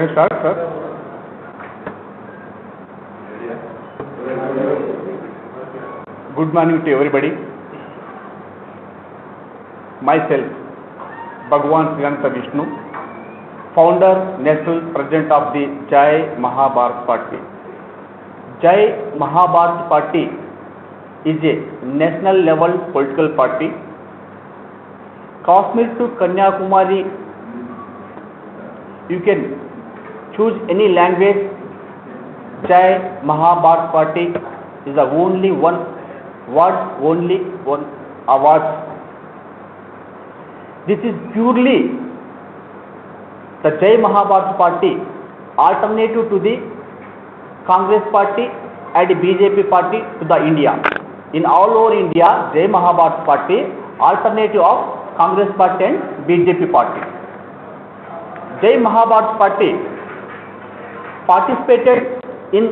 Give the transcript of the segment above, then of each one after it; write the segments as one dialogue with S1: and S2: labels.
S1: Can I start, sir? Good morning to everybody. Myself, Bhagwan Srinanta Vishnu, founder, national president of the Jai Mahabharat Party. Jai Mahabharat Party is a national level political party. Kashmir to Kanyakumari, you can choose any language. Jai Mahabharat Party is the only one word, only one award. This is purely the Jai Mahabharat Party, alternative to the Congress Party and BJP Party to the India. In all over India, Jai Mahabharat Party, alternative of Congress Party and BJP Party. Jai Mahabharat Party participated in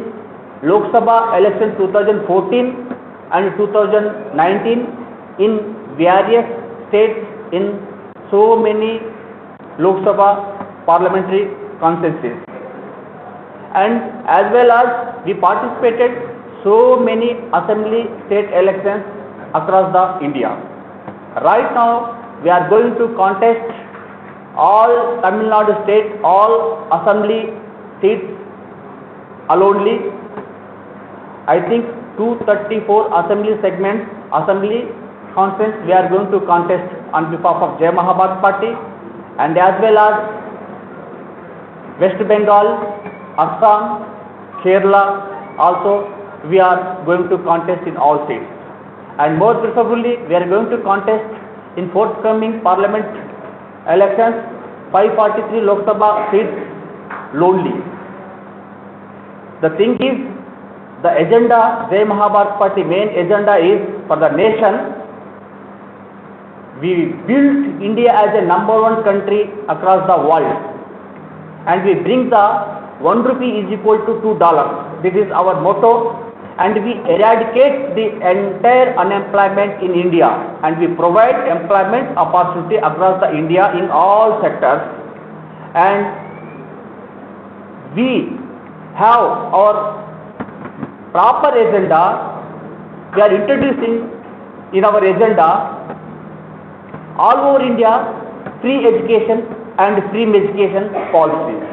S1: Lok Sabha election 2014 and 2019 in various states in so many Lok Sabha parliamentary constituencies, and as well as we participated so many assembly state elections across the India. Right now we are going to contest all Tamil Nadu state, all assembly seats alone. I think 234 assembly segments, assembly conference we are going to contest on behalf of Jai Mahabharat Party, and as well as West Bengal, Assam, Kerala also we are going to contest in all states, and more preferably we are going to contest in forthcoming parliament elections 543 Lok Sabha seats lonely. The thing is, the agenda, Jai Mahabharat Party main agenda is for the nation. We built India as a #1 country across the world, and we bring the 1 rupee is equal to $2. This is our motto, and we eradicate the entire unemployment in India, and we provide employment opportunity across the India in all sectors, and we have our proper agenda. We are introducing in our agenda all over India free education and free medication policies.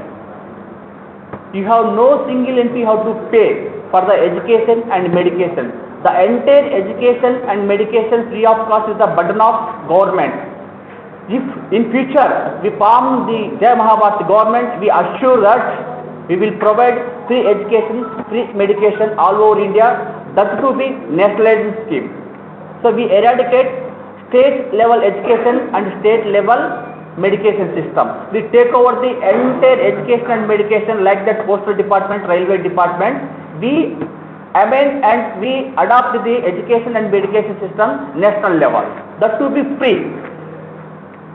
S1: You have no single entity how to pay for the education and medication. The entire education and medication free of cost is the burden of government. If in future we form the Jai Mahabharat government, we assure that we will provide free education, free medication all over India, that to be nationalized scheme. So we eradicate state level education and state level medication system. We take over the entire education and medication like that postal department, railway department. We amend and we adopt the education and medication system national level. That to be free.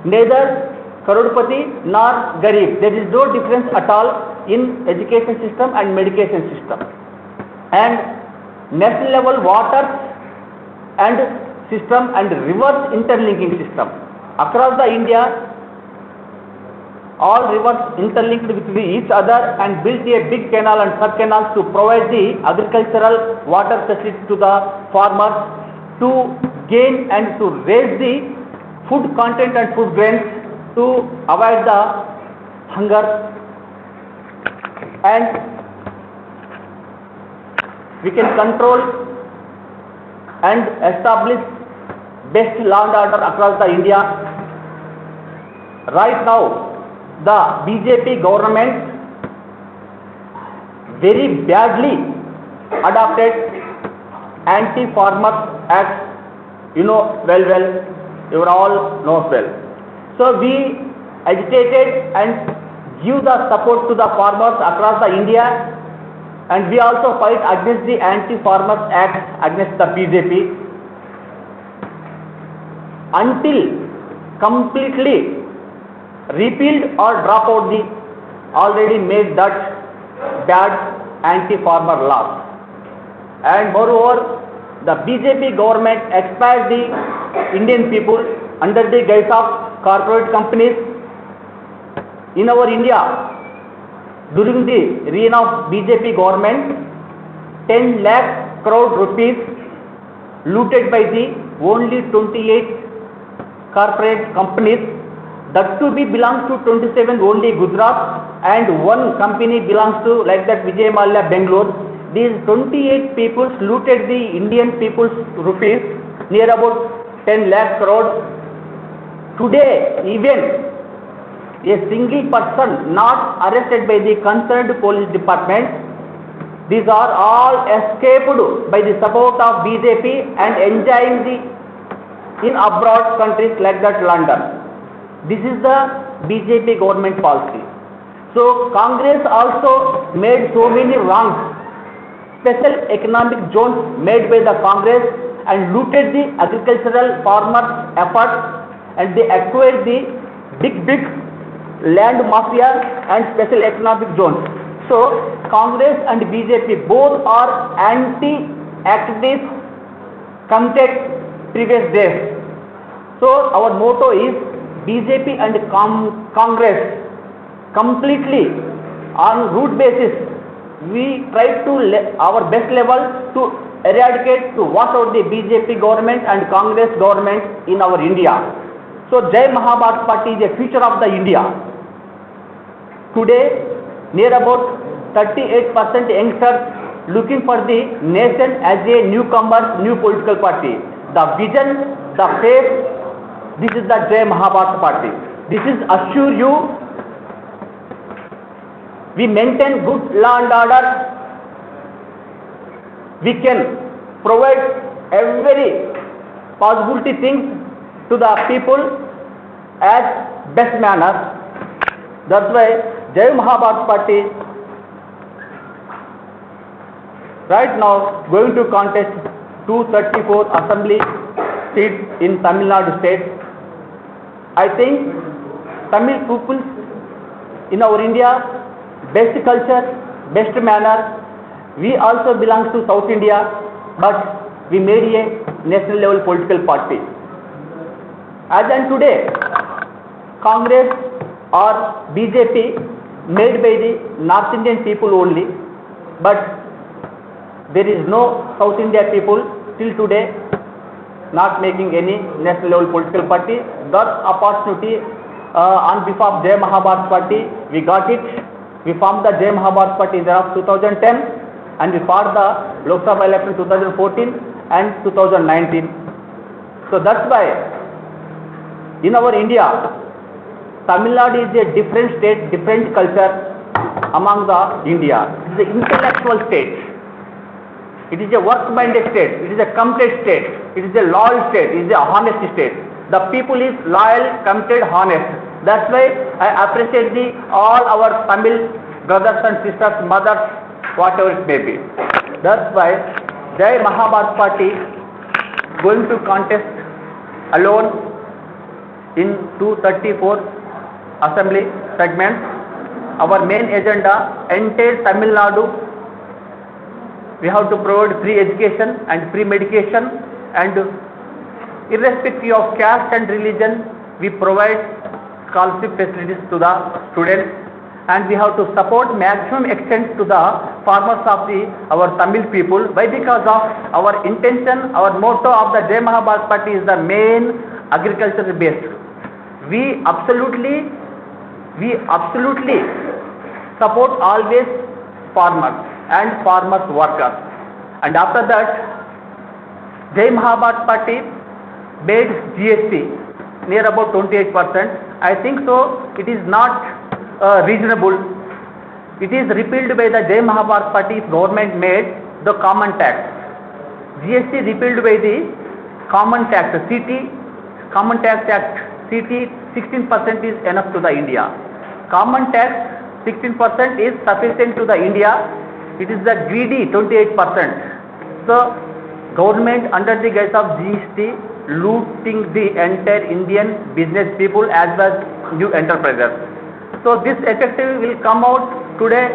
S1: Neither Karodpati nor Garib. There is no difference at all in education system and medication system. And national level water and system and reverse interlinking system. Across the India, all rivers interlinked with each other and built a big canal and sub canals to provide the agricultural water facility to the farmers to gain and to raise the food content and food grains to avoid the hunger, and we can control and establish best law and order across the India. Right now the BJP government very badly adopted Anti-Farmers Act, you know well, you all know well. So we agitated and give the support to the farmers across the India, and we also fight against the Anti-Farmers Act against the BJP until completely repealed or drop out the already made that bad anti-farmer laws. And moreover, the BJP government exploits the Indian people under the guise of corporate companies. In our India, during the reign of BJP government, 10 lakh crore rupees looted by the only 28 corporate companies. That to be belongs to 27 only Gujarat, and one company belongs to like that Vijay Mallya Bangalore. These 28 people looted the Indian people's rupees near about 10 lakh crore. Today, even a single person not arrested by the concerned police department. These are all escaped by the support of BJP and enjoying the in abroad countries like that London. This is the BJP government policy. So Congress also made so many wrongs. Special economic zones made by the Congress and looted the agricultural farmers' efforts, and they acquired the big land mafia and special economic zones. So Congress and BJP both are anti-activists committed previous days. So our motto is BJP and Congress completely on root basis. We try to our best level to eradicate, to wash out the BJP government and Congress government in our India. So Jai Mahabharat Party is the future of the India. Today, near about 38% youngsters looking for the nation as a newcomer, new political party. The vision, the faith, this is the Jai Mahabharat Party. This is assure you we maintain good law and order. We can provide every possibility things to the people as best manner. That's why Jai Mahabharat Party right now going to contest 234 assembly seats in Tamil Nadu state. I think Tamil people in our India, best culture, best manner. We also belong to South India, but we made a national level political party. As and today, Congress or BJP made by the North Indian people only, but there is no South India people till today not making any national level political party. That opportunity on behalf of Jai Mahabharat Party, we got it. We formed the Jai Mahabharat Party in the year of 2010, and we fought the Lok Sabha election 2014 and 2019. So that's why in our India, Tamil Nadu is a different state, different culture among the India. It is an intellectual state. It is a work-minded state. It is a committed state. It is a loyal state. It is a honest state. The people is loyal, committed, honest. That's why I appreciate all our Tamil brothers and sisters, mothers, whatever it may be. That's why Jai Mahabharat Party going to contest alone in 234 assembly segments. Our main agenda, entire Tamil Nadu, we have to provide free education and free medication, and irrespective of caste and religion, we provide scholarship facilities to the students, and we have to support maximum extent to the farmers of our Tamil people. Why? Because of our intention, our motto of the Jai Mahabharat Party is the main agriculture based. We absolutely support always farmers and farmers workers. And after that, Jai Mahabharat Party made GST near about 28%. I think so it is not reasonable. It is repealed by the Jai Mahabharat Party if government made the common tax. GST repealed by the common tax, CT, Common Tax Act, CT 16% is enough to the India. Common tax 16% is sufficient to the India. It is the greedy 28%. So government under the guise of GST looting the entire Indian business people as well as new enterprises. So this effectively will come out today.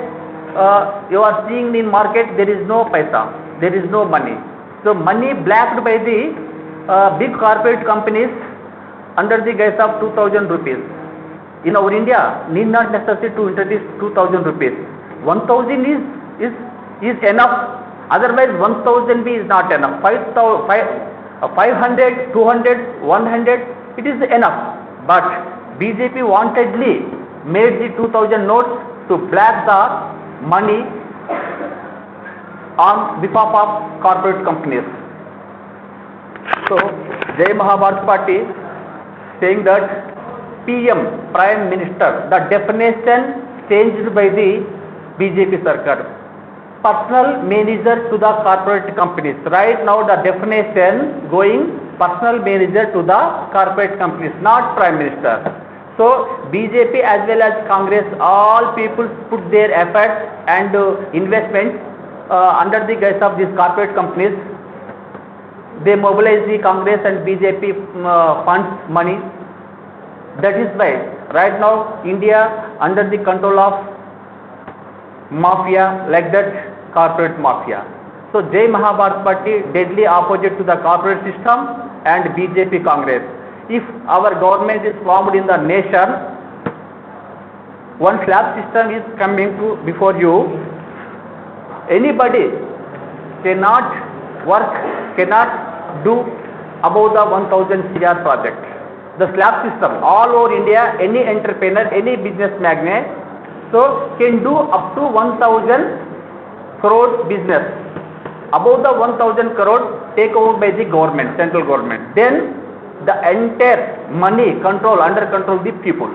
S1: You are seeing in market there is no paisa, there is no money. So money blacked by the big corporate companies under the guise of 2000 rupees. in our India need not necessary to introduce 2000 rupees. 1000 is enough. Otherwise 1000 is not enough. 500, 200, 100, it is enough. But BJP wantedly made the 2000 notes to black the money on behalf of corporate companies. So Jai Mahabharat Party saying that PM, Prime Minister, the definition changed by the BJP Sarkar. Personal manager to the corporate companies. Right now the definition going personal manager to the corporate companies, not Prime Minister. So BJP as well as Congress, all people put their efforts and investments under the guise of these corporate companies. They mobilize the Congress and BJP funds money. That is why right now India under the control of mafia, like that corporate mafia. So Jai Mahabharat Party deadly opposite to the corporate system and BJP Congress. If our government is formed in the nation, one slab system is coming to before you. Anybody cannot work, cannot do above the 1000 CR project. The slab system all over India, any entrepreneur, any business magnate, so can do up to 1000 crore business. Above the 1000 crore take over by the government, central government. Then the entire money control, under control the people.